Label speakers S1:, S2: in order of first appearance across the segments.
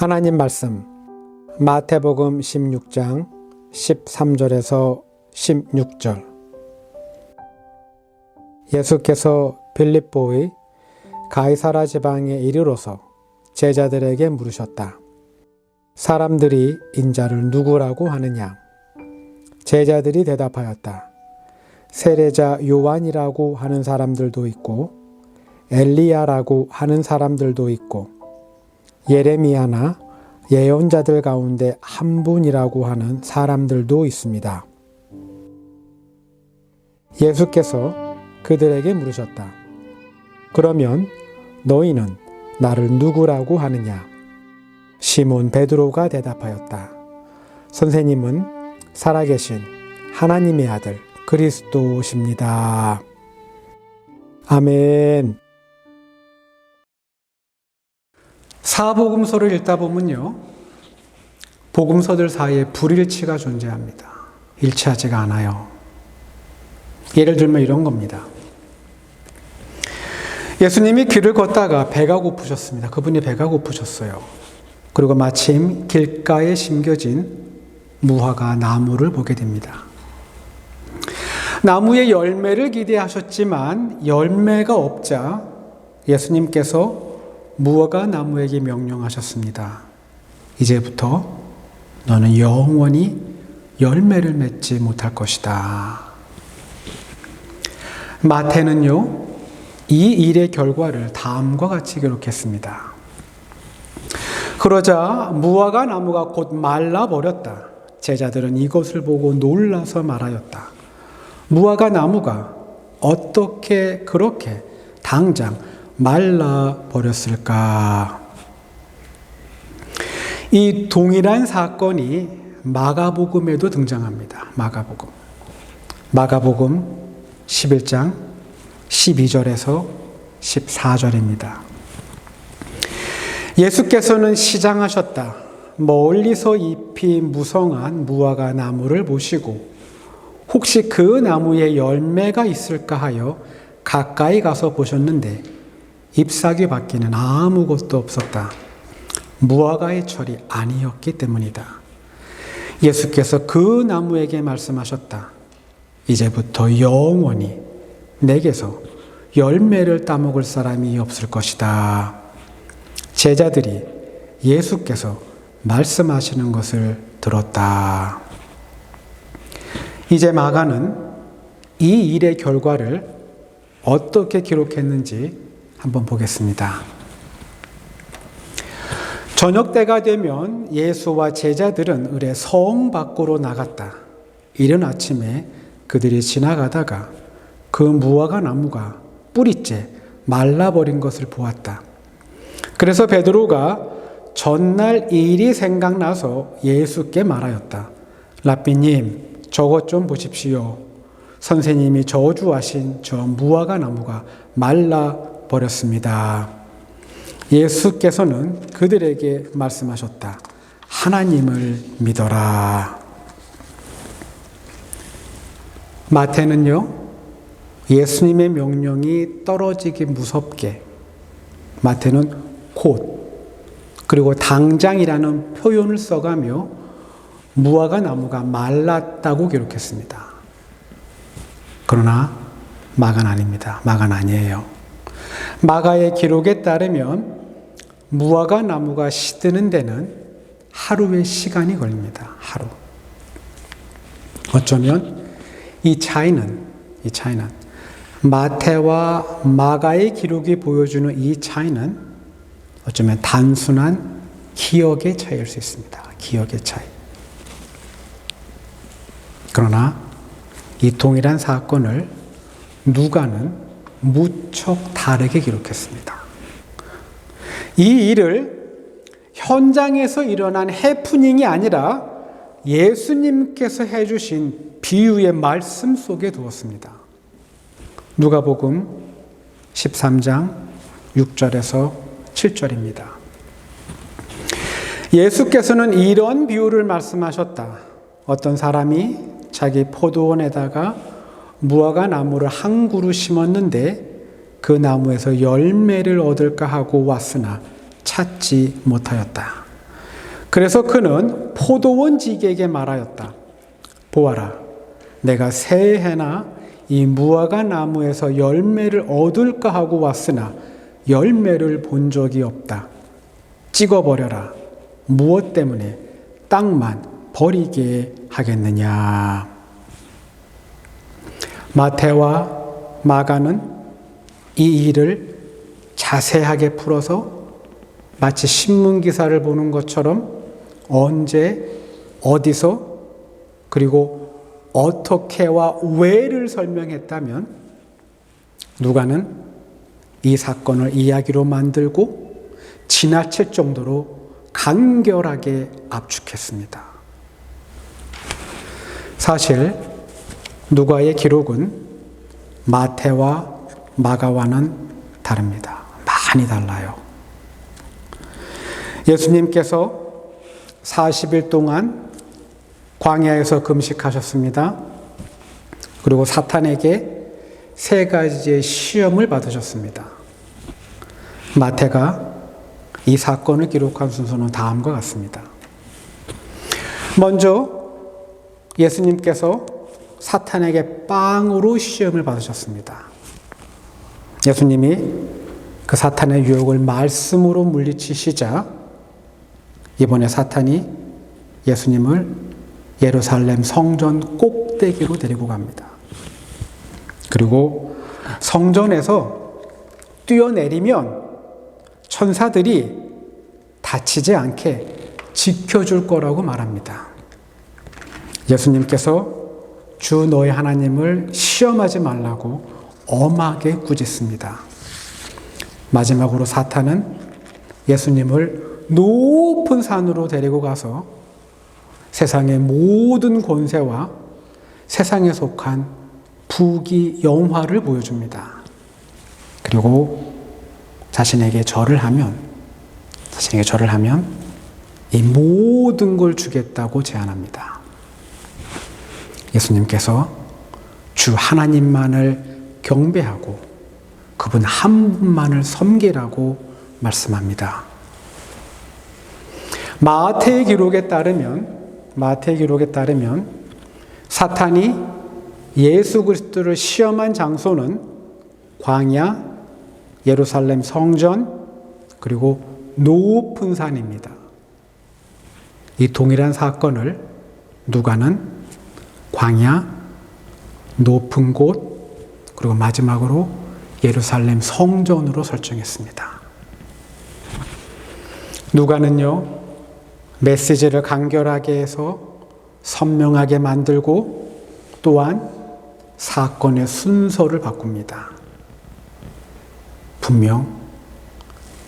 S1: 하나님 말씀 마태복음 16장 13절에서 16절. 예수께서 빌립보의 가이사라 지방에 이르러서 제자들에게 물으셨다. 사람들이 인자를 누구라고 하느냐? 제자들이 대답하였다. 세례자 요한이라고 하는 사람들도 있고 엘리야라고 하는 사람들도 있고 예레미야나 예언자들 가운데 한 분이라고 하는 사람들도 있습니다. 예수께서 그들에게 물으셨다. 그러면 너희는 나를 누구라고 하느냐? 시몬 베드로가 대답하였다. 선생님은 살아계신 하나님의 아들 그리스도십니다. 아멘. 사복음서를 읽다 보면요, 복음서들 사이에 불일치가 존재합니다. 일치하지가 않아요. 예를 들면 이런 겁니다. 예수님이 길을 걷다가 배가 고프셨습니다. 그분이 배가 고프셨어요. 그리고 마침 길가에 심겨진 무화과 나무를 보게 됩니다. 나무에 열매를 기대하셨지만 열매가 없자 예수님께서 무화과 나무에게 명령하셨습니다. 이제부터 너는 영원히 열매를 맺지 못할 것이다. 마태는요, 이 일의 결과를 다음과 같이 기록했습니다. 그러자 무화과 나무가 곧 말라버렸다. 제자들은 이것을 보고 놀라서 말하였다. 무화과 어떻게 그렇게 당장 말라버렸을까? 이 동일한 사건이 마가복음에도 등장합니다. 마가복음 11장 12절에서 14절입니다. 예수께서는 시장하셨다. 멀리서 잎이 무성한 무화과 나무를 보시고 혹시 그 나무에 열매가 있을까 하여 가까이 가서 보셨는데 잎사귀 밖에는 아무것도 없었다. 무화과의 철이 아니었기 때문이다. 예수께서 그 나무에게 말씀하셨다. 이제부터 영원히 내게서 열매를 따먹을 사람이 없을 것이다. 제자들이 예수께서 말씀하시는 것을 들었다. 이제 마가는 이 일의 결과를 어떻게 기록했는지 한번 보겠습니다. 저녁 때가 되면 예수와 제자들은 을의 성 밖으로 나갔다. 이른 아침에 그들이 지나가다가 그 무화과 나무가 뿌리째 말라버린 것을 보았다. 그래서 베드로가 전날 일이 생각나서 예수께 말하였다. 랍비님, 저것 좀 보십시오. 선생님이 저주하신 저 무화과 나무가 말라버렸습니다. 예수께서는 그들에게 말씀하셨다. 하나님을 믿어라. 마태는요, 예수님의 명령이 떨어지기 무섭게 마태는 곧 그리고 당장이라는 표현을 써가며 무화과 나무가 말랐다고 기록했습니다. 그러나 마가는 아닙니다. 마가는 아니에요. 마가의 기록에 따르면 무화과 나무가 시드는 데는 하루의 시간이 걸립니다. 하루. 어쩌면 이 차이는 마태와 마가의 기록이 보여주는 이 차이는 어쩌면 단순한 기억의 차이일 수 있습니다. 기억의 차이. 그러나 이 동일한 사건을 누가는 무척 다르게 기록했습니다. 이 일을 현장에서 일어난 해프닝이 아니라 예수님께서 해주신 비유의 말씀 속에 두었습니다. 누가복음 13장 6절에서 7절입니다. 예수께서는 이런 비유를 말씀하셨다. 어떤 사람이 자기 포도원에다가 무화과 나무를 한 그루 심었는데 그 나무에서 열매를 얻을까 하고 왔으나 찾지 못하였다. 그래서 그는 포도원 지기에게 말하였다. 보아라, 내가 새해나 이 무화과 나무에서 열매를 얻을까 하고 왔으나 열매를 본 적이 없다. 찍어버려라. 무엇 때문에 땅만 버리게 하겠느냐. 마태와 마가는 이 일을 자세하게 풀어서 마치 신문기사를 보는 것처럼 언제, 어디서, 그리고 어떻게와 왜를 설명했다면 누가는 이 사건을 이야기로 만들고 지나칠 정도로 간결하게 압축했습니다. 사실 누가의 기록은 마태와 마가와는 다릅니다. 많이 달라요. 예수님께서 40일 동안 광야에서 금식하셨습니다. 그리고 사탄에게 3가지의 시험을 받으셨습니다. 마태가 이 사건을 기록한 순서는 다음과 같습니다. 먼저 예수님께서 사탄에게 빵으로 시험을 받으셨습니다. 예수님이 그 사탄의 유혹을 말씀으로 물리치시자 이번에 사탄이 예수님을 예루살렘 성전 꼭대기로 데리고 갑니다. 그리고 성전에서 뛰어내리면 천사들이 다치지 않게 지켜줄 거라고 말합니다. 예수님께서 주 너의 하나님을 시험하지 말라고 엄하게 꾸짖습니다. 마지막으로 사탄은 예수님을 높은 산으로 데리고 가서 세상의 모든 권세와 세상에 속한 부귀 영화를 보여줍니다. 그리고 자신에게 절을 하면 이 모든 걸 주겠다고 제안합니다. 예수님께서 주 하나님만을 경배하고 그분 한 분만을 섬기라고 말씀합니다. 마태의 기록에 따르면 사탄이 예수 그리스도를 시험한 장소는 광야, 예루살렘 성전, 그리고 높은 산입니다. 이 동일한 사건을 누가는 광야, 높은 곳, 그리고 마지막으로 예루살렘 성전으로 설정했습니다. 누가는요, 메시지를 간결하게 해서 선명하게 만들고 또한 사건의 순서를 바꿉니다. 분명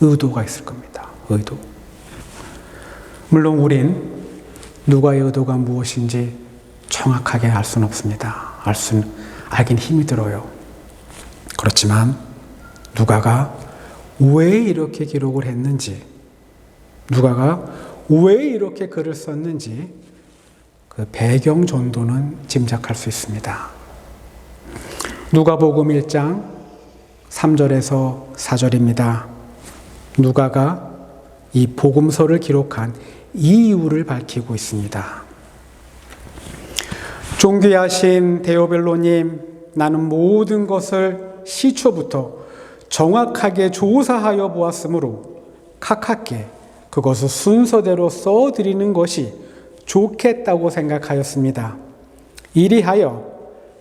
S1: 의도가 있을 겁니다. 의도. 물론 우린 누가의 의도가 무엇인지 정확하게 알 수는 없습니다. 알긴 힘이 들어요. 그렇지만 누가가 왜 이렇게 기록을 했는지, 누가가 왜 이렇게 글을 썼는지 그 배경 정도는 짐작할 수 있습니다. 누가복음 1장 3절에서 4절입니다. 누가가 이 복음서를 기록한 이유를 밝히고 있습니다. 존귀하신 데오벨로님, 나는 모든 것을 시초부터 정확하게 조사하여 보았으므로 각하께 그것을 순서대로 써드리는 것이 좋겠다고 생각하였습니다. 이리하여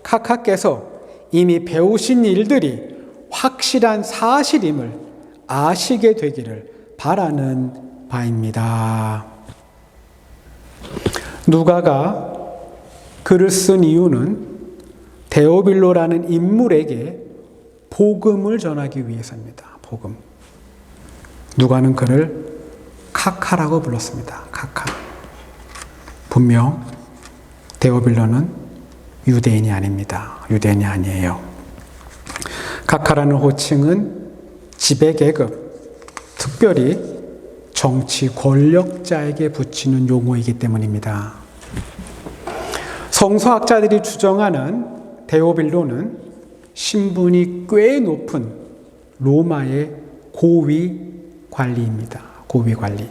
S1: 각하께서 이미 배우신 일들이 확실한 사실임을 아시게 되기를 바라는 바입니다. 누가가 글을 쓴 이유는 데오빌로라는 인물에게 복음을 전하기 위해서입니다. 복음. 누가는 그를 카카라고 불렀습니다. 카카. 분명 데오빌로는 유대인이 아닙니다. 유대인이 아니에요. 카카라는 호칭은 지배계급, 특별히 정치 권력자에게 붙이는 용어이기 때문입니다. 성서학자들이 추정하는 데오빌로는 신분이 꽤 높은 로마의 고위 관리입니다. 고위 관리.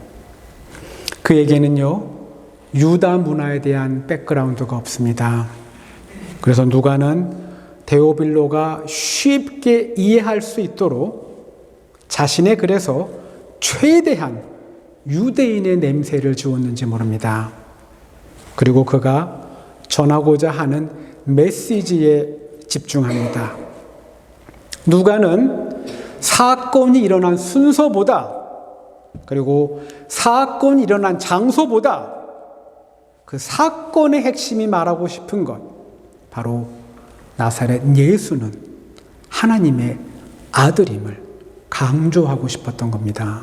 S1: 그에게는요, 유다 문화에 대한 백그라운드가 없습니다. 그래서 누가는 데오빌로가 쉽게 이해할 수 있도록 자신의 글에서 최대한 유대인의 냄새를 지웠는지 모릅니다. 그리고 그가 전하고자 하는 메시지에 집중합니다. 누가는 사건이 일어난 순서보다, 그리고 사건이 일어난 장소보다 그 사건의 핵심이 말하고 싶은 것, 바로 나사렛 예수는 하나님의 아들임을 강조하고 싶었던 겁니다.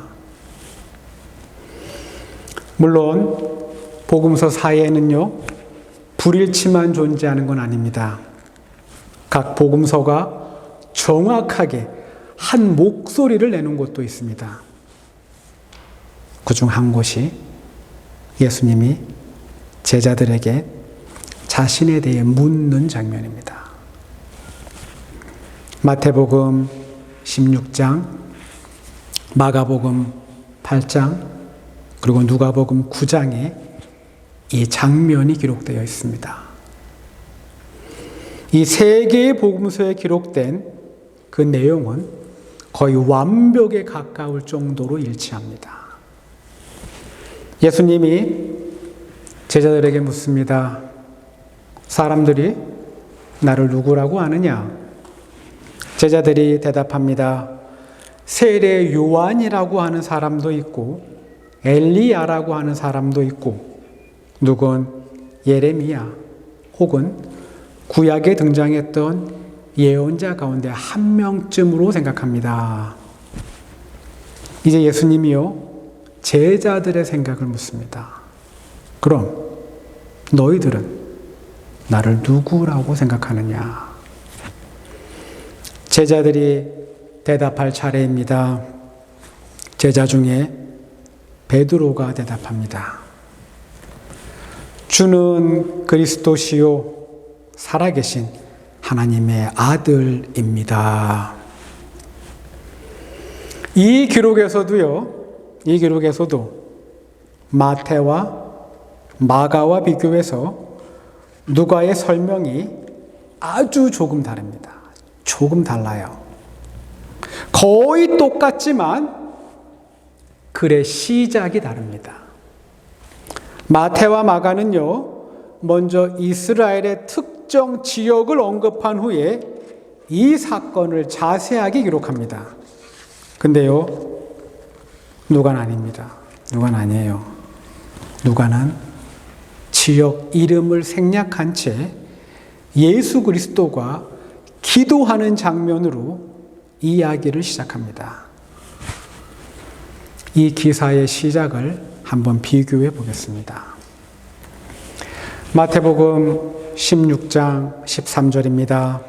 S1: 물론 복음서 사이에는요, 불일치만 존재하는 건 아닙니다. 각 복음서가 정확하게 한 목소리를 내는 곳도 있습니다. 그중 한 곳이 예수님이 제자들에게 자신에 대해 묻는 장면입니다. 마태복음 16장, 마가복음 8장, 그리고 누가복음 9장에 이 장면이 기록되어 있습니다. 이 세 개의 복음서에 기록된 그 내용은 거의 완벽에 가까울 정도로 일치합니다. 예수님이 제자들에게 묻습니다. 사람들이 나를 누구라고 아느냐? 제자들이 대답합니다. 세례 요한이라고 하는 사람도 있고 엘리야라고 하는 사람도 있고 누군 예레미야 혹은 구약에 등장했던 예언자 가운데 한 명쯤으로 생각합니다. 이제 예수님이요, 제자들의 생각을 묻습니다. 그럼 너희들은 나를 누구라고 생각하느냐? 제자들이 대답할 차례입니다. 제자 중에 베드로가 대답합니다. 주는 그리스도시요 살아계신 하나님의 아들입니다. 이 기록에서도 마태와 마가와 비교해서 누가의 설명이 아주 조금 다릅니다. 조금 달라요. 거의 똑같지만 글의 시작이 다릅니다. 마태와 마가는요, 먼저 이스라엘의 특정 지역을 언급한 후에 이 사건을 자세하게 기록합니다. 근데요, 누가는 아닙니다. 누가는 아니에요. 누가는 지역 이름을 생략한 채 예수 그리스도가 기도하는 장면으로 이야기를 시작합니다. 이 기사의 시작을 한번 비교해 보겠습니다. 마태복음 16장 13절입니다.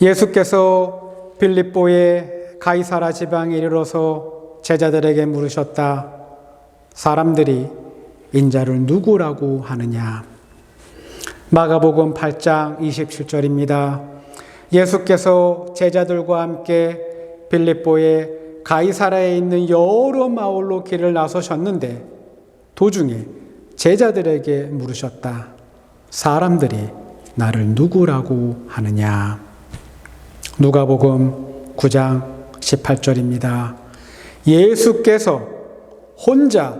S1: 예수께서 빌립보의 가이사라 지방에 이르러서 제자들에게 물으셨다. 사람들이 인자를 누구라고 하느냐? 마가복음 8장 27절입니다. 예수께서 제자들과 함께 빌립보의 가이사라에 있는 여러 마을로 길을 나서셨는데 도중에 제자들에게 물으셨다. 사람들이 나를 누구라고 하느냐? 누가복음 9장 18절입니다. 예수께서 혼자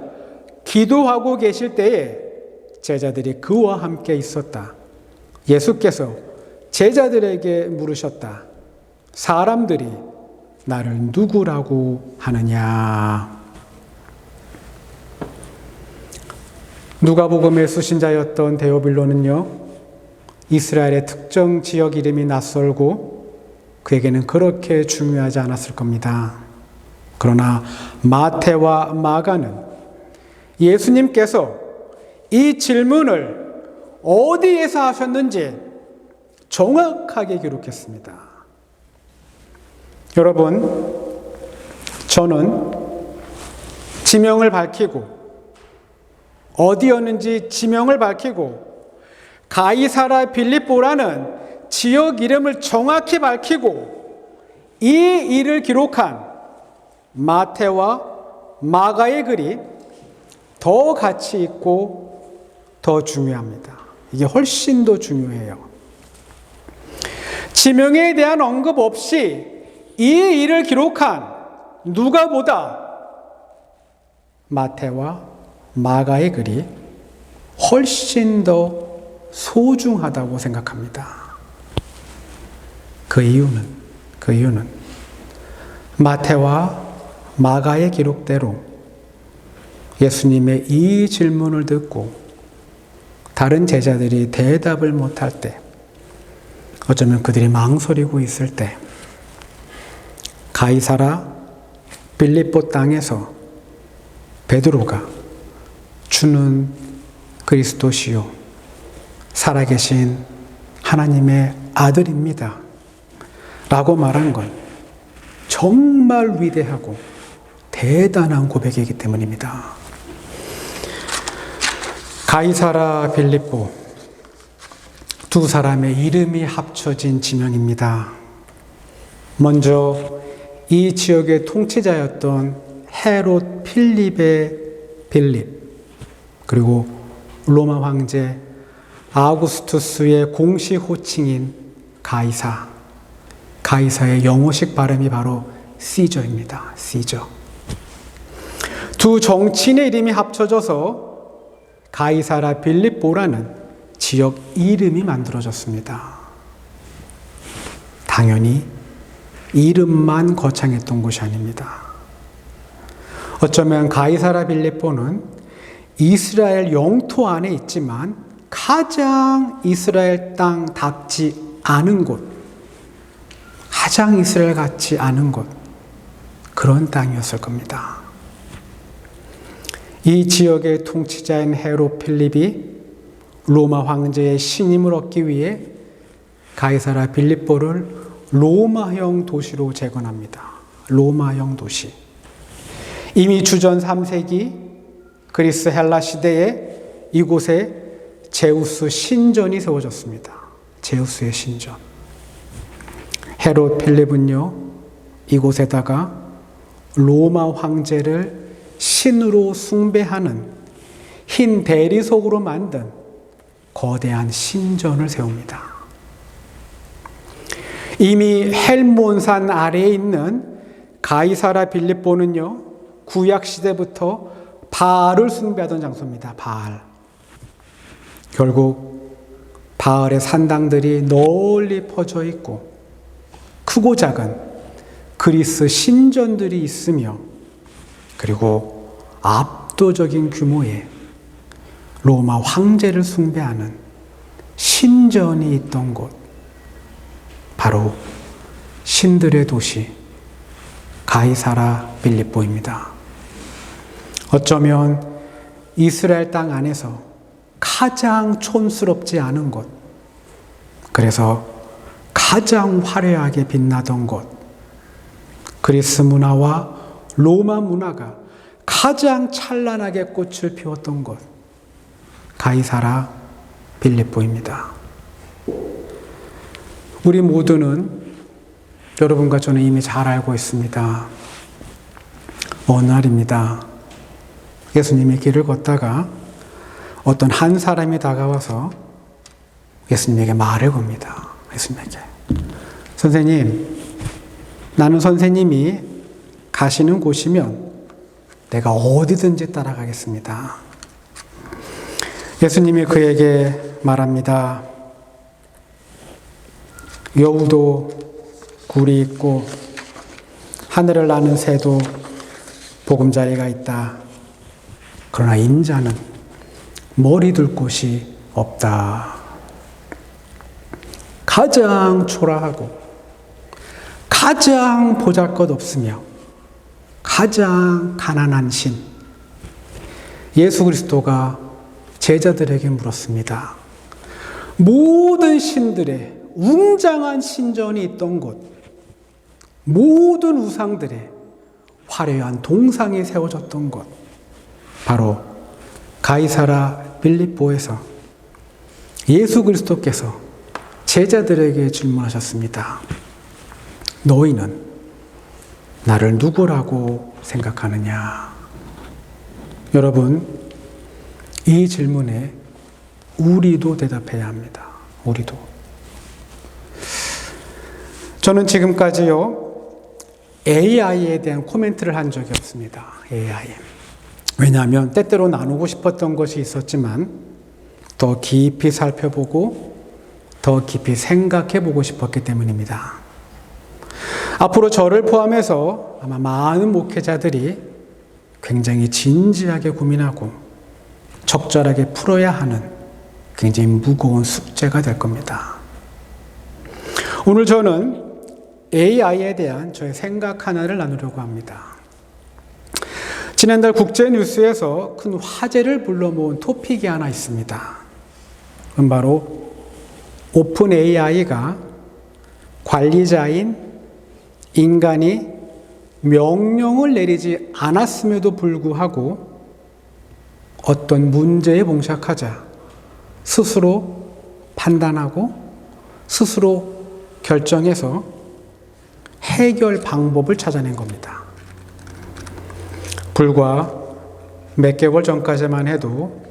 S1: 기도하고 계실 때에 제자들이 그와 함께 있었다. 예수께서 제자들에게 물으셨다. 사람들이 나를 누구라고 하느냐? 누가복음의 수신자였던 데오빌로는요, 이스라엘의 특정 지역 이름이 낯설고 그에게는 그렇게 중요하지 않았을 겁니다. 그러나 마태와 마가는 예수님께서 이 질문을 어디에서 하셨는지 정확하게 기록했습니다. 여러분, 저는 지명을 밝히고 어디였는지 지명을 밝히고 가이사라 빌립보라는 지역 이름을 정확히 밝히고 이 일을 기록한 마태와 마가의 글이 더 가치 있고 더 중요합니다. 이게 훨씬 더 중요해요. 지명에 대한 언급 없이 이 일을 기록한 누가보다 마태와 마가의 글이 훨씬 더 소중하다고 생각합니다. 그 이유는 마태와 마가의 기록대로 예수님의 이 질문을 듣고 다른 제자들이 대답을 못할 때, 어쩌면 그들이 망설이고 있을 때, 가이사라 빌립보 땅에서 베드로가 주는 그리스도시요 살아계신 하나님의 아들입니다 라고 말한 건 정말 위대하고 대단한 고백이기 때문입니다. 가이사라 빌립보, 두 사람의 이름이 합쳐진 지명입니다. 먼저 이 지역의 통치자였던 헤롯 필립의 빌립, 그리고 로마 황제 아우구스투스의 공식 호칭인 가이사, 가이사의 영어식 발음이 바로 시저입니다. 시저. 두 정치인의 이름이 합쳐져서 가이사라 빌립보라는 지역 이름이 만들어졌습니다. 당연히 이름만 거창했던 곳이 아닙니다. 어쩌면 가이사라 빌립보는 이스라엘 영토 안에 있지만 가장 이스라엘 땅답지 않은 곳, 가장 이스라엘 같지 않은 곳, 그런 땅이었을 겁니다. 이 지역의 통치자인 헤롯 필립이 로마 황제의 신임을 얻기 위해 가이사라 빌립보를 로마형 도시로 재건합니다. 로마형 도시. 이미 주전 3세기 그리스 헬라 시대에 이곳에 제우스 신전이 세워졌습니다. 제우스의 신전. 헤롯 필립은요, 이곳에다가 로마 황제를 신으로 숭배하는 흰 대리석으로 만든 거대한 신전을 세웁니다. 이미 헬몬산 아래에 있는 가이사라 빌립보는요, 구약 시대부터 바알을 숭배하던 장소입니다. 바알. 결국 바알의 산당들이 널리 퍼져 있고 크고 작은 그리스 신전들이 있으며, 그리고 압도적인 규모의 로마 황제를 숭배하는 신전이 있던 곳, 바로 신들의 도시 가이사라 빌립보입니다. 어쩌면 이스라엘 땅 안에서 가장 촌스럽지 않은 곳, 그래서 가장 화려하게 빛나던 곳, 그리스 문화와 로마 문화가 가장 찬란하게 꽃을 피웠던 곳, 가이사라 빌립보입니다. 우리 모두는, 여러분과 저는 이미 잘 알고 있습니다. 어느 날입니다. 예수님의 길을 걷다가 어떤 한 사람이 다가와서 예수님에게 말을 겁니다. 예수님에게. 선생님, 나는 선생님이 가시는 곳이면 내가 어디든지 따라가겠습니다. 예수님이 그에게 말합니다. 여우도 굴이 있고 하늘을 나는 새도 보금자리가 있다. 그러나 인자는 머리 둘 곳이 없다. 가장 초라하고 가장 보잘것없으며 가장 가난한 신 예수 그리스도가 제자들에게 물었습니다. 모든 신들의 웅장한 신전이 있던 곳, 모든 우상들의 화려한 동상이 세워졌던 곳, 바로 가이사라 빌립보에서 예수 그리스도께서 제자들에게 질문하셨습니다. 너희는 나를 누구라고 생각하느냐? 여러분, 이 질문에 우리도 대답해야 합니다. 우리도. 저는 지금까지요, AI에 대한 코멘트를 한 적이 없습니다. AI. 왜냐하면 때때로 나누고 싶었던 것이 있었지만 더 깊이 살펴보고 더 깊이 생각해 보고 싶었기 때문입니다. 앞으로 저를 포함해서 아마 많은 목회자들이 굉장히 진지하게 고민하고 적절하게 풀어야 하는 굉장히 무거운 숙제가 될 겁니다. 오늘 저는 AI에 대한 저의 생각 하나를 나누려고 합니다. 지난달 국제뉴스에서 큰 화제를 불러모은 토픽이 하나 있습니다. 그건 바로 오픈 AI가 관리자인 인간이 명령을 내리지 않았음에도 불구하고 어떤 문제에 봉착하자 스스로 판단하고 스스로 결정해서 해결 방법을 찾아낸 겁니다. 불과 몇 개월 전까지만 해도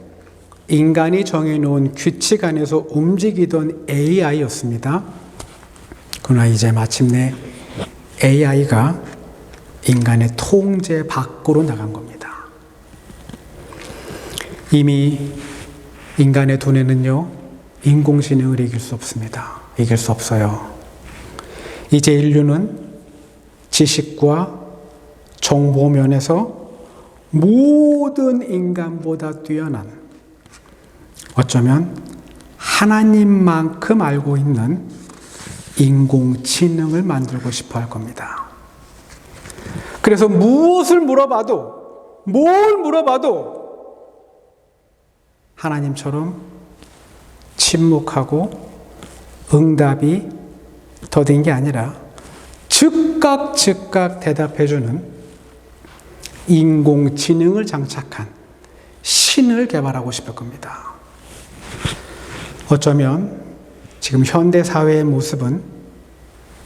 S1: 인간이 정해놓은 규칙 안에서 움직이던 AI였습니다. 그러나 이제 마침내 AI가 인간의 통제 밖으로 나간 겁니다. 이미 인간의 두뇌는요, 인공지능을 이길 수 없습니다. 이길 수 없어요. 이제 인류는 지식과 정보 면에서 모든 인간보다 뛰어난, 어쩌면 하나님만큼 알고 있는 인공지능을 만들고 싶어 할 겁니다. 그래서 무엇을 물어봐도, 뭘 물어봐도 하나님처럼 침묵하고 응답이 더딘 게 아니라 즉각 대답해주는 인공지능을 장착한 신을 개발하고 싶을 겁니다. 어쩌면 지금 현대사회의 모습은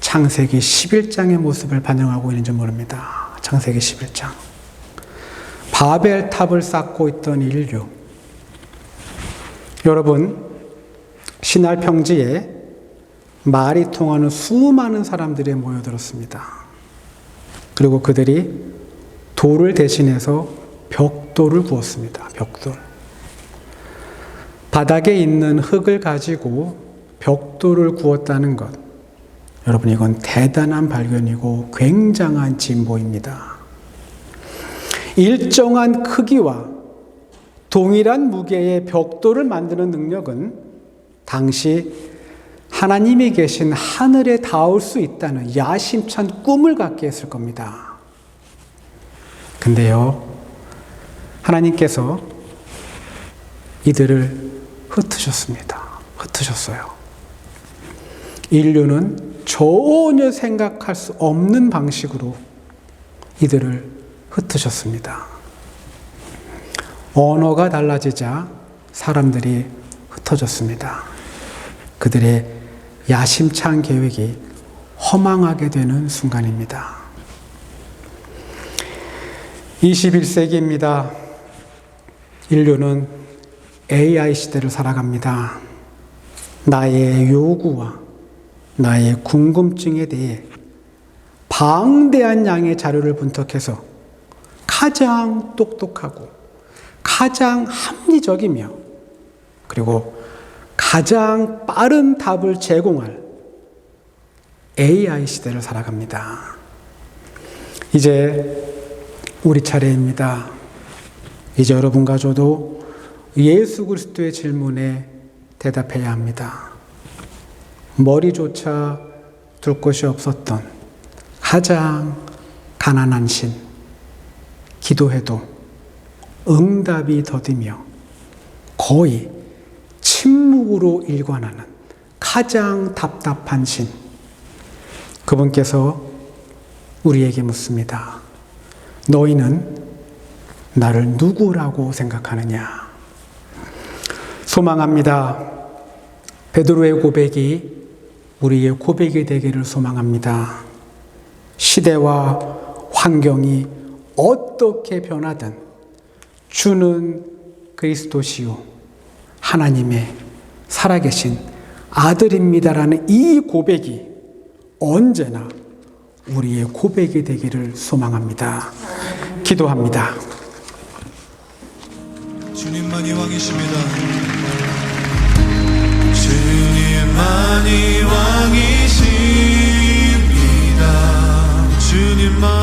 S1: 창세기 11장의 모습을 반영하고 있는지 모릅니다. 창세기 11장. 바벨탑을 쌓고 있던 인류. 여러분, 신할 평지에 말이 통하는 수많은 사람들이 모여들었습니다. 그리고 그들이 돌을 대신해서 벽돌을 구웠습니다. 벽돌. 바닥에 있는 흙을 가지고 벽돌을 구웠다는 것. 여러분, 이건 대단한 발견이고 굉장한 진보입니다. 일정한 크기와 동일한 무게의 벽돌을 만드는 능력은 당시 하나님이 계신 하늘에 닿을 수 있다는 야심찬 꿈을 갖게 했을 겁니다. 근데요, 하나님께서 이들을 흩으셨습니다. 흩으셨어요. 인류는 전혀 생각할 수 없는 방식으로 이들을 흩으셨습니다. 언어가 달라지자 사람들이 흩어졌습니다. 그들의 야심찬 계획이 허망하게 되는 순간입니다. 21세기입니다. 인류는 AI 시대를 살아갑니다. 나의 요구와 나의 궁금증에 대해 방대한 양의 자료를 분석해서 가장 똑똑하고 가장 합리적이며 그리고 가장 빠른 답을 제공할 AI 시대를 살아갑니다. 이제 우리 차례입니다. 이제 여러분과 저도 예수 그리스도의 질문에 대답해야 합니다. 머리조차 둘 곳이 없었던 가장 가난한 신, 기도해도 응답이 더디며 거의 침묵으로 일관하는 가장 답답한 신, 그분께서 우리에게 묻습니다. 너희는 나를 누구라고 생각하느냐? 소망합니다. 베드로의 고백이 우리의 고백이 되기를 소망합니다. 시대와 환경이 어떻게 변하든 주는 그리스도시요 하나님의 살아계신 아들입니다라는 이 고백이 언제나 우리의 고백이 되기를 소망합니다. 기도합니다.
S2: 주님만이 왕이십니다. 주님만이 왕이십니다. 주님만